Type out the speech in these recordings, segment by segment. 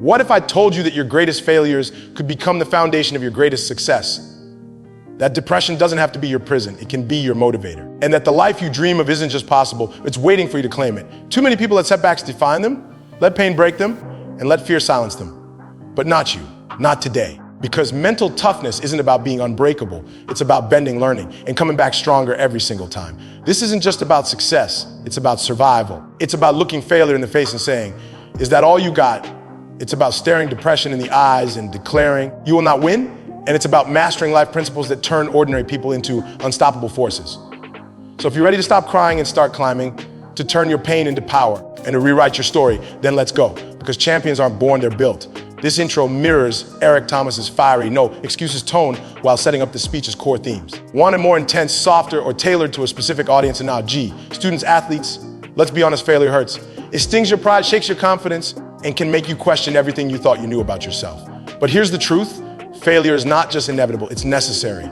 What if I told you that your greatest failures could become the foundation of your greatest success? That depression doesn't have to be your prison, it can be your motivator. And that the life you dream of isn't just possible, it's waiting for you to claim it. Too many people let setbacks define them, let pain break them, and let fear silence them. But not you, not today. Because mental toughness isn't about being unbreakable, it's about bending, learning, and coming back stronger every single time. This isn't just about success, it's about survival. It's about looking failure in the face and saying, is that all you got? It's about staring depression in the eyes and declaring, you will not win. And it's about mastering life principles that turn ordinary people into unstoppable forces. So if you're ready to stop crying and start climbing, to turn your pain into power and to rewrite your story, then let's go. Because champions aren't born, they're built. This intro mirrors Eric Thomas's fiery, no excuses tone while setting up the speech's core themes. Want it more intense, softer, or tailored to a specific audience? And now G, students, athletes, let's be honest, failure hurts. It stings your pride, shakes your confidence, and can make you question everything you thought you knew about yourself. But here's the truth. Failure is not just inevitable, it's necessary.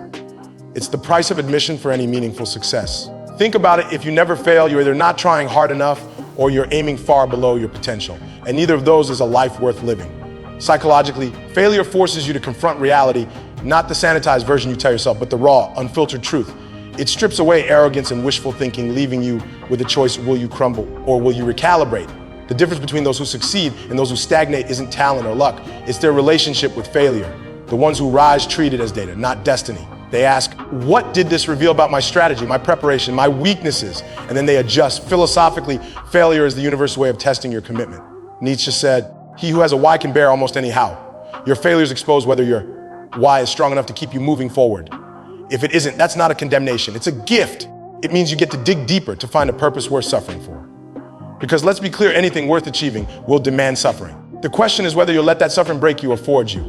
It's the price of admission for any meaningful success. Think about it, if you never fail, you're either not trying hard enough or you're aiming far below your potential. And neither of those is a life worth living. Psychologically, failure forces you to confront reality, not the sanitized version you tell yourself, but the raw, unfiltered truth. It strips away arrogance and wishful thinking, leaving you with a choice: will you crumble or will you recalibrate? The difference between those who succeed and those who stagnate isn't talent or luck, it's their relationship with failure. The ones who rise treat it as data, not destiny. They ask, what did this reveal about my strategy, my preparation, my weaknesses? And then they adjust. Philosophically, failure is the universal way of testing your commitment. Nietzsche said, he who has a why can bear almost any how. Your failures expose whether your why is strong enough to keep you moving forward. If it isn't, that's not a condemnation, it's a gift. It means you get to dig deeper to find a purpose worth suffering for. Because let's be clear, anything worth achieving will demand suffering. The question is whether you'll let that suffering break you or forge you.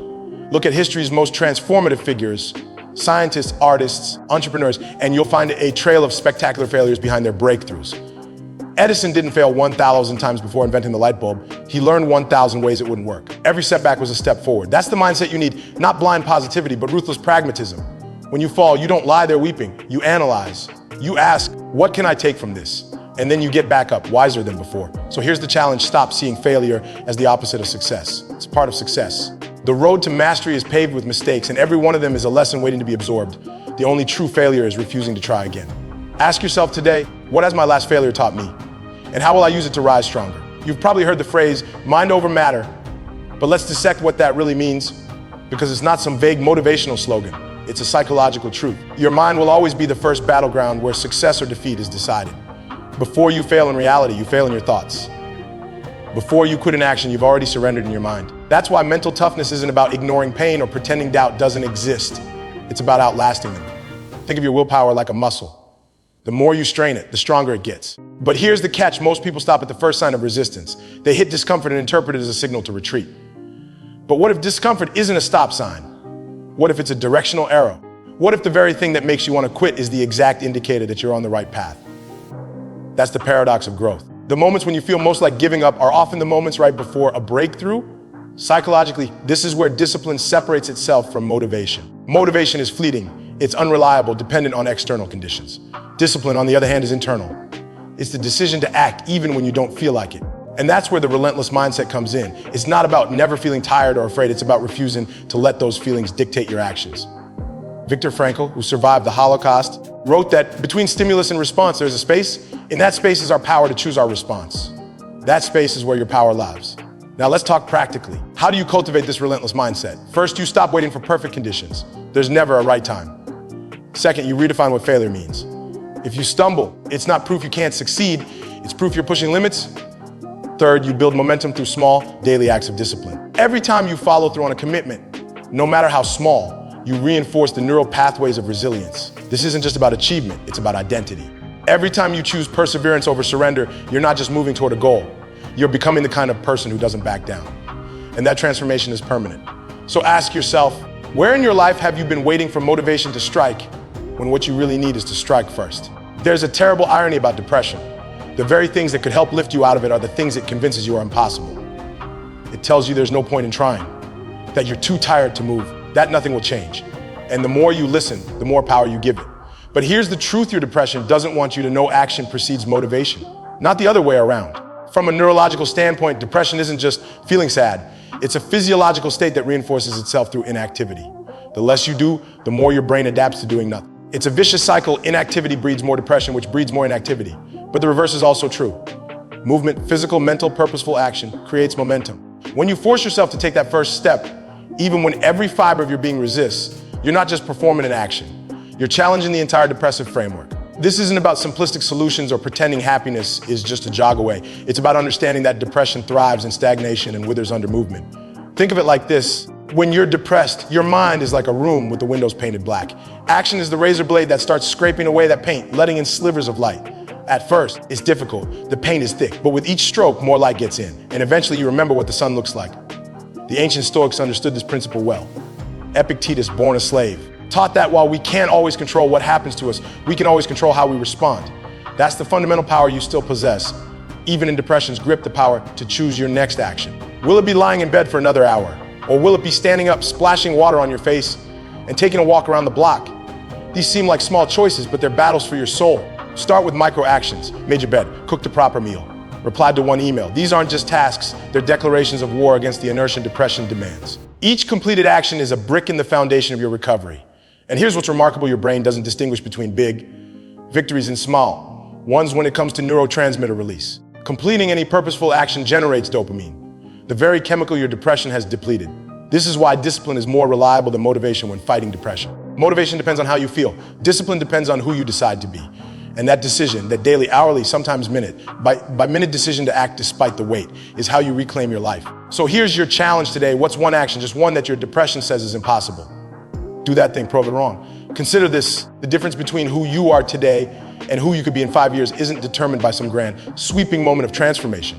Look at history's most transformative figures, scientists, artists, entrepreneurs, and you'll find a trail of spectacular failures behind their breakthroughs. Edison didn't fail 1,000 times before inventing the light bulb. He learned 1,000 ways it wouldn't work. Every setback was a step forward. That's the mindset you need, not blind positivity, but ruthless pragmatism. When you fall, you don't lie there weeping. You analyze. You ask, what can I take from this? And then you get back up, wiser than before. So here's the challenge: stop seeing failure as the opposite of success. It's part of success. The road to mastery is paved with mistakes, and every one of them is a lesson waiting to be absorbed. The only true failure is refusing to try again. Ask yourself today, what has my last failure taught me? And how will I use it to rise stronger? You've probably heard the phrase, mind over matter, but let's dissect what that really means, because it's not some vague motivational slogan. It's a psychological truth. Your mind will always be the first battleground where success or defeat is decided. Before you fail in reality, you fail in your thoughts. Before you quit in action, you've already surrendered in your mind. That's why mental toughness isn't about ignoring pain or pretending doubt doesn't exist. It's about outlasting them. Think of your willpower like a muscle. The more you strain it, the stronger it gets. But here's the catch: most people stop at the first sign of resistance. They hit discomfort and interpret it as a signal to retreat. But what if discomfort isn't a stop sign? What if it's a directional arrow? What if the very thing that makes you want to quit is the exact indicator that you're on the right path? That's the paradox of growth. The moments when you feel most like giving up are often the moments right before a breakthrough. Psychologically, this is where discipline separates itself from motivation. Motivation is fleeting, it's unreliable, dependent on external conditions. Discipline, on the other hand, is internal. It's the decision to act even when you don't feel like it. And that's where the relentless mindset comes in. It's not about never feeling tired or afraid, it's about refusing to let those feelings dictate your actions. Viktor Frankl, who survived the Holocaust, wrote that between stimulus and response, there's a space. In that space is our power to choose our response. That space is where your power lies. Now let's talk practically. How do you cultivate this relentless mindset? First, you stop waiting for perfect conditions. There's never a right time. Second, you redefine what failure means. If you stumble, it's not proof you can't succeed, it's proof you're pushing limits. Third, you build momentum through small, daily acts of discipline. Every time you follow through on a commitment, no matter how small, you reinforce the neural pathways of resilience. This isn't just about achievement, it's about identity. Every time you choose perseverance over surrender, you're not just moving toward a goal, you're becoming the kind of person who doesn't back down. And that transformation is permanent. So ask yourself, where in your life have you been waiting for motivation to strike when what you really need is to strike first? There's a terrible irony about depression. The very things that could help lift you out of it are the things it convinces you are impossible. It tells you there's no point in trying, that you're too tired to move, that nothing will change. And the more you listen, the more power you give it. But here's the truth: your depression doesn't want you to know action precedes motivation, not the other way around. From a neurological standpoint, depression isn't just feeling sad, It's a physiological state that reinforces itself through inactivity. The less you do, the more your brain adapts to doing nothing. It's a vicious cycle. Inactivity breeds more depression, which breeds more inactivity. But the reverse is also true. Movement, physical, mental, purposeful action creates momentum. When you force yourself to take that first step, even when every fiber of your being resists, you're not just performing an action. You're challenging the entire depressive framework. This isn't about simplistic solutions or pretending happiness is just a jog away. It's about understanding that depression thrives in stagnation and withers under movement. Think of it like this. When you're depressed, your mind is like a room with the windows painted black. Action is the razor blade that starts scraping away that paint, letting in slivers of light. At first, it's difficult. The paint is thick, but with each stroke, more light gets in. And eventually you remember what the sun looks like. The ancient Stoics understood this principle well. Epictetus, born a slave, taught that while we can't always control what happens to us, we can always control how we respond. That's the fundamental power you still possess. Even in depression's grip, the power to choose your next action. Will it be lying in bed for another hour? Or will it be standing up, splashing water on your face, and taking a walk around the block? These seem like small choices, but they're battles for your soul. Start with micro actions. Made your bed, cooked a proper meal, replied to one email. These aren't just tasks, they're declarations of war against the inertia depression demands. Each completed action is a brick in the foundation of your recovery. And here's what's remarkable: your brain doesn't distinguish between big victories and small ones when it comes to neurotransmitter release. Completing any purposeful action generates dopamine, the very chemical your depression has depleted. This is why discipline is more reliable than motivation when fighting depression. Motivation depends on how you feel. Discipline depends on who you decide to be. And that decision, that daily, hourly, sometimes minute, by minute decision to act despite the weight, is how you reclaim your life. So here's your challenge today. What's one action, just one that your depression says is impossible? Do that thing, prove it wrong. Consider this: the difference between who you are today and who you could be in 5 years isn't determined by some grand, sweeping moment of transformation.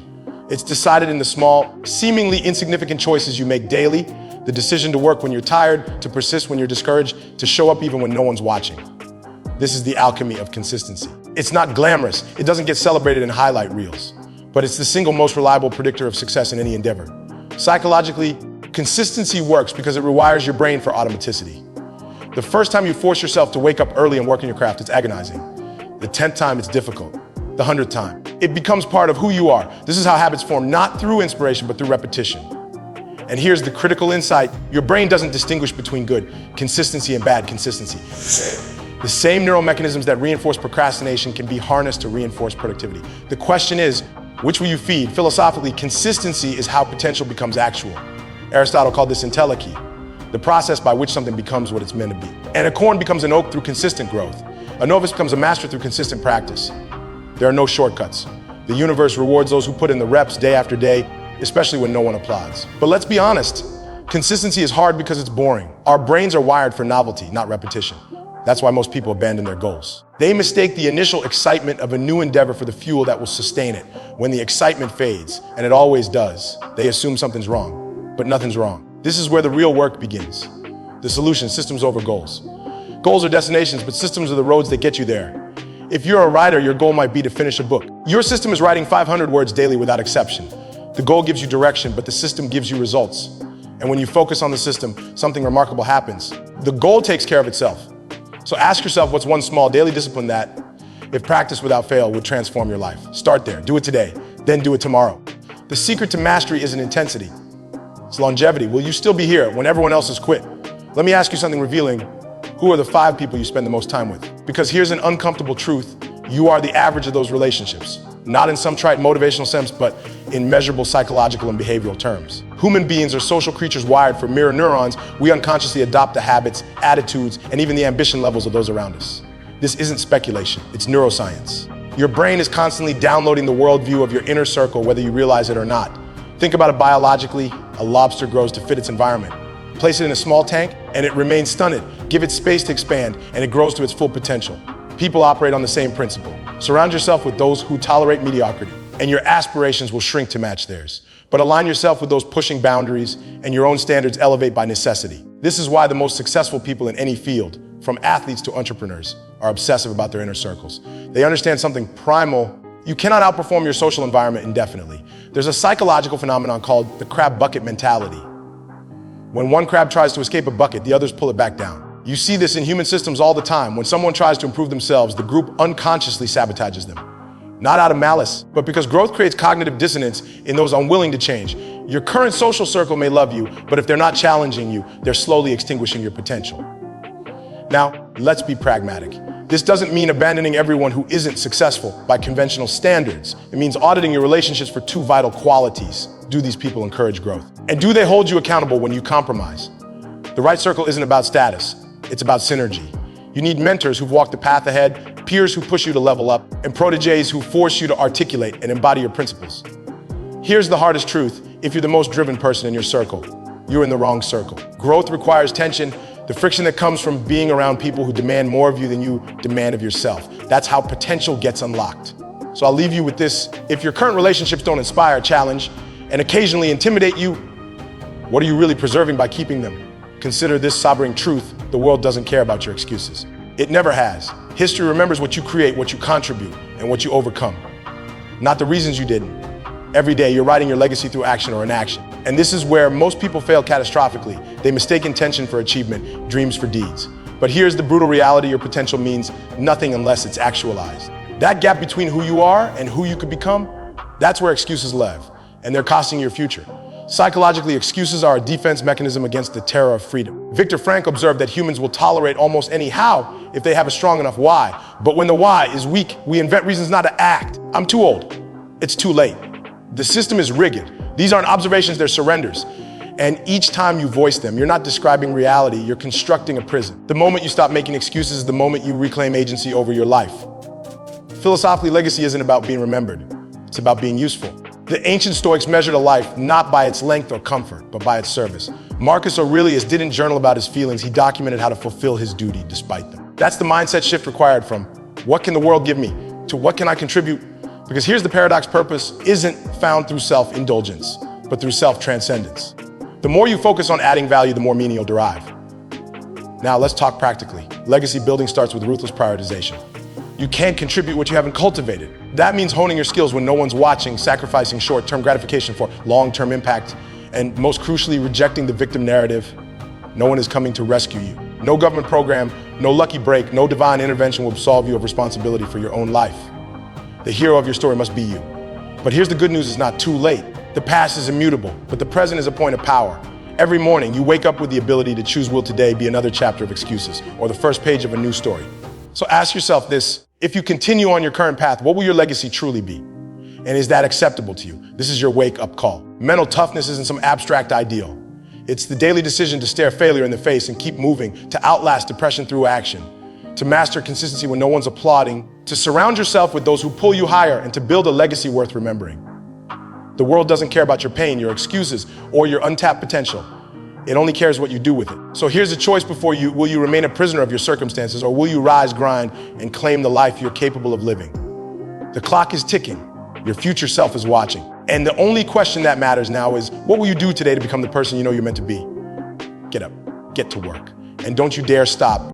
It's decided in the small, seemingly insignificant choices you make daily. The decision to work when you're tired, to persist when you're discouraged, to show up even when no one's watching. This is the alchemy of consistency. It's not glamorous. It doesn't get celebrated in highlight reels, but it's the single most reliable predictor of success in any endeavor. Psychologically, consistency works because it rewires your brain for automaticity. The first time you force yourself to wake up early and work on your craft, it's agonizing. The 10th time, it's difficult. The 100th time, it becomes part of who you are. This is how habits form, not through inspiration, but through repetition. And here's the critical insight: your brain doesn't distinguish between good consistency and bad consistency. The same neural mechanisms that reinforce procrastination can be harnessed to reinforce productivity. The question is, which will you feed? Philosophically, consistency is how potential becomes actual. Aristotle called this entelechy, the process by which something becomes what it's meant to be. And a corn becomes an oak through consistent growth. A novice becomes a master through consistent practice. There are no shortcuts. The universe rewards those who put in the reps day after day, especially when no one applauds. But let's be honest, consistency is hard because it's boring. Our brains are wired for novelty, not repetition. That's why most people abandon their goals. They mistake the initial excitement of a new endeavor for the fuel that will sustain it. When the excitement fades, and it always does, they assume something's wrong, but nothing's wrong. This is where the real work begins. The solution: systems over goals. Goals are destinations, but systems are the roads that get you there. If you're a writer, your goal might be to finish a book. Your system is writing 500 words daily without exception. The goal gives you direction, but the system gives you results. And when you focus on the system, something remarkable happens. The goal takes care of itself. So ask yourself, what's one small daily discipline that, if practiced without fail, would transform your life? Start there. Do it today, then do it tomorrow. The secret to mastery isn't intensity. It's longevity. Will you still be here when everyone else has quit? Let me ask you something revealing. Who are the 5 people you spend the most time with? Because here's an uncomfortable truth: you are the average of those relationships. Not in some trite motivational sense, but in measurable psychological and behavioral terms. Human beings are social creatures wired for mirror neurons. We unconsciously adopt the habits, attitudes, and even the ambition levels of those around us. This isn't speculation, it's neuroscience. Your brain is constantly downloading the worldview of your inner circle, whether you realize it or not. Think about it biologically. A lobster grows to fit its environment. Place it in a small tank, and it remains stunted. Give it space to expand, and it grows to its full potential. People operate on the same principle. Surround yourself with those who tolerate mediocrity, and your aspirations will shrink to match theirs. But align yourself with those pushing boundaries, and your own standards elevate by necessity. This is why the most successful people in any field, from athletes to entrepreneurs, are obsessive about their inner circles. They understand something primal. You cannot outperform your social environment indefinitely. There's a psychological phenomenon called the crab bucket mentality. When one crab tries to escape a bucket, the others pull it back down. You see this in human systems all the time. When someone tries to improve themselves, the group unconsciously sabotages them. Not out of malice, but because growth creates cognitive dissonance in those unwilling to change. Your current social circle may love you, but if they're not challenging you, they're slowly extinguishing your potential. Now, let's be pragmatic. This doesn't mean abandoning everyone who isn't successful by conventional standards. It means auditing your relationships for two vital qualities. Do these people encourage growth? And do they hold you accountable when you compromise? The right circle isn't about status, it's about synergy. You need mentors who've walked the path ahead, peers who push you to level up, and proteges who force you to articulate and embody your principles. Here's the hardest truth: if you're the most driven person in your circle, you're in the wrong circle. Growth requires tension, the friction that comes from being around people who demand more of you than you demand of yourself. That's how potential gets unlocked. So I'll leave you with this. If your current relationships don't inspire, challenge, and occasionally intimidate you, what are you really preserving by keeping them? Consider this sobering truth: the world doesn't care about your excuses. It never has. History remembers what you create, what you contribute, and what you overcome, not the reasons you didn't. Every day, you're writing your legacy through action or inaction. And this is where most people fail catastrophically. They mistake intention for achievement, dreams for deeds. But here's the brutal reality: your potential means nothing unless it's actualized. That gap between who you are and who you could become, that's where excuses live, and they're costing your future. Psychologically, excuses are a defense mechanism against the terror of freedom. Viktor Frankl observed that humans will tolerate almost any how if they have a strong enough why. But when the why is weak, we invent reasons not to act. I'm too old. It's too late. The system is rigged. These aren't observations, they're surrenders. And each time you voice them, you're not describing reality, you're constructing a prison. The moment you stop making excuses is the moment you reclaim agency over your life. Philosophically, legacy isn't about being remembered. It's about being useful. The ancient Stoics measured a life not by its length or comfort, but by its service. Marcus Aurelius didn't journal about his feelings, he documented how to fulfill his duty despite them. That's the mindset shift required from what can the world give me to what can I contribute? Because here's the paradox: purpose isn't found through self-indulgence, but through self-transcendence. The more you focus on adding value, the more meaning you'll derive. Now let's talk practically. Legacy building starts with ruthless prioritization. You can't contribute what you haven't cultivated. That means honing your skills when no one's watching, sacrificing short-term gratification for long-term impact, and most crucially, rejecting the victim narrative. No one is coming to rescue you. No government program, no lucky break, no divine intervention will absolve you of responsibility for your own life. The hero of your story must be you. But here's the good news: it's not too late. The past is immutable, but the present is a point of power. Every morning, you wake up with the ability to choose: will today be another chapter of excuses or the first page of a new story? So ask yourself this: if you continue on your current path, what will your legacy truly be? And is that acceptable to you? This is your wake-up call. Mental toughness isn't some abstract ideal. It's the daily decision to stare failure in the face and keep moving, to outlast depression through action, to master consistency when no one's applauding, to surround yourself with those who pull you higher, and to build a legacy worth remembering. The world doesn't care about your pain, your excuses, or your untapped potential. It only cares what you do with it. So here's a choice before you: will you remain a prisoner of your circumstances, or will you rise, grind, and claim the life you're capable of living? The clock is ticking. Your future self is watching. And the only question that matters now is: what will you do today to become the person you know you're meant to be? Get up, get to work, and don't you dare stop.